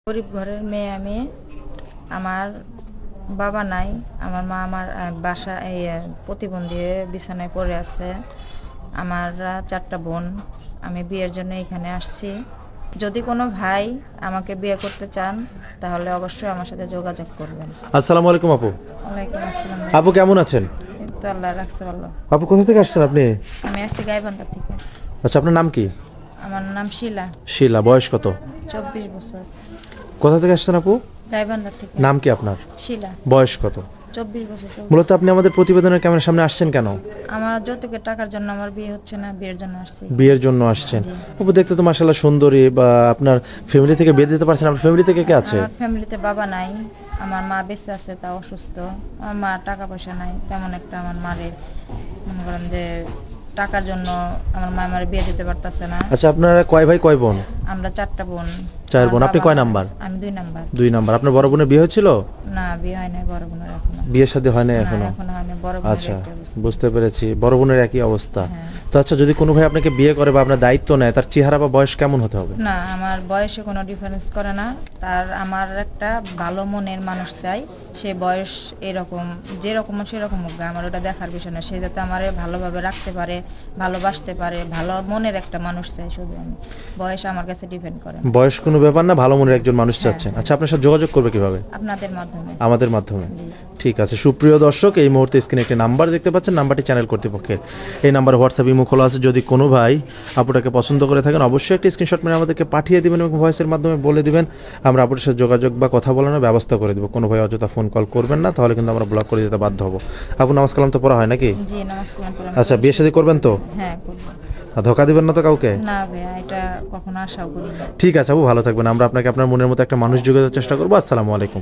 গরিব ঘরের মেয়ে আমি। আমার বাবা নাই, আমার মা আমার বাসা এই প্রতিবন্ধী হয়ে বিছানায় পড়ে আছে। আমরা 4টা বোন। আমি বিয়ের জন্য এখানে আসছি। যদি কোনো ভাই আমাকে বিয়ে করতে চান তাহলে অবশ্যই আমার সাথে যোগাযোগ করবেন। আসসালামু আলাইকুম আপু। ওয়ালাইকুম আসসালাম। আপু কেমন আছেন? এই তো আল্লাহ রাখছে ভালো। আপু কোথা থেকে আসছেন আপনি? আমি আসছি গাইবান্ধা থেকে। আচ্ছা, আপনার নাম কি? আমার নাম শিলা। শিলা। বয়স কত? 24 বছর। কোথা থেকে আসছেন আপু? গাইবান্ধা থেকে। নাম কি আপনার? শিলা। বয়স কত? 24 বছর। মূলত আপনি আমাদের প্রতিবেদনের ক্যামেরার সামনে আসছেন কেন? আমার যৌতুকের টাকার জন্য আমার বিয়ে হচ্ছে না, বিয়ের জন্য আসছি। বিয়ের জন্য আসছেন। জি। আপু দেখতে তো মাশাআল্লাহ সুন্দরী। বা আপনার ফ্যামিলি থেকে বিয়ে দিতে পারছেন? আপনার ফ্যামিলি থেকে কে আছে? আমার ফ্যামিলিতে বাবা নাই, আমার মা বেঁচে আছে, তা অসুস্থ। আমার মা টাকা পয়সা নাই তেমন একটা। আমার মারে মনে করেন যে টাকার জন্য আমার মা আমার বিয়ে দিতে পারতেছে না। আচ্ছা, আপনারা কয় ভাই কয় বোন? আমরা 4টা বোন। 4 আমার বোন। আপনি বাবা কয় মারা নাম্বার? গেছে। আমি 2 নাম্বার। 2 নাম্বার। আপনার বড় বোনের বিয়ে হয়েছিল? না, বিয়ে হয় নাই বড় বোনের এখনো। বিয়ে শাদী হয় না না, এখনো? এখনো হয় নাই। বড় বোনের আচ্ছা, একটা অবস্থা। বুঝতে পেরেছি। বড় বোনের একই অবস্থা। হ্যাঁ। তো আচ্ছা, যদি কোনো ভাই আপনাকে বিয়ে করে বা আপনার দায়িত্ব নেয়, তার চেহারা বা বয়স কেমন হতে হবে? না, আমার বয়সে কোনো ডিফারেন্স করে না। আমার একটা ভালো মনের মানুষ চাই। সে বয়স এরকম যেরকম সেরকম হোক, আমার ওটা দেখার বিষয় না। সে যাতে আমার ভালোভাবে রাখতে পারে, ভালোবাসতে পারে, ভালো মনের একটা মানুষ চাই শুধু আমি। বয়স আমার কাছে ডিপেন্ড করে না। বয়স কোনো ব্যাপার না, ভালো মনের একজন মানুষ চাচ্ছেন। হ্যাঁ। আচ্ছা, আপনার সাথে যোগাযোগ করবে কিভাবে? আপনাদের মাধ্যমে। আমাদের মাধ্যমে। জি। ঠিক আছে। সুপ্রিয় দর্শক, এই মুহূর্তে স্ক্রিনে একটি নাম্বার দেখতে পাচ্ছেন। নাম্বারটি চ্যানেল কর্তৃপক্ষের। এই নাম্বার হোয়াটসঅ্যাপ ইমো খোলা আছে। যদি কোনো ভাই আপুটাকে পছন্দ করে থাকেন, অবশ্যই একটি স্ক্রিনশট মেরে আমাদেরকে পাঠিয়ে দিবেন এবং ভয়েসের মাধ্যমে বলে দিবেন। আমরা আপুর সাথে যোগাযোগ বা কথা বলানোর ব্যবস্থা করে দেবো। কোনো ভাই অযথা ফোন কল করবেন না, তাহলে কিন্তু আমরা ব্লক করে দিতে বাধ্য হবো। আপু, নামাজ কালাম তো পড়া হয় নাকি? জি, নমস্কার। আচ্ছা, বিয়ে শাদী করবেন তো? হ্যাঁ, করবো। আর ধোকা দিবেন না তো কাউকে? না ভাইয়া, এটা কখনো আশাও করি না। ঠিক আছে আপু, ভালো থাকবেন। আমরা আপনাকে আপনার মনের মতো একটা মানুষ যোগাযোগের চেষ্টা করবো। আসসালামু আলাইকুম।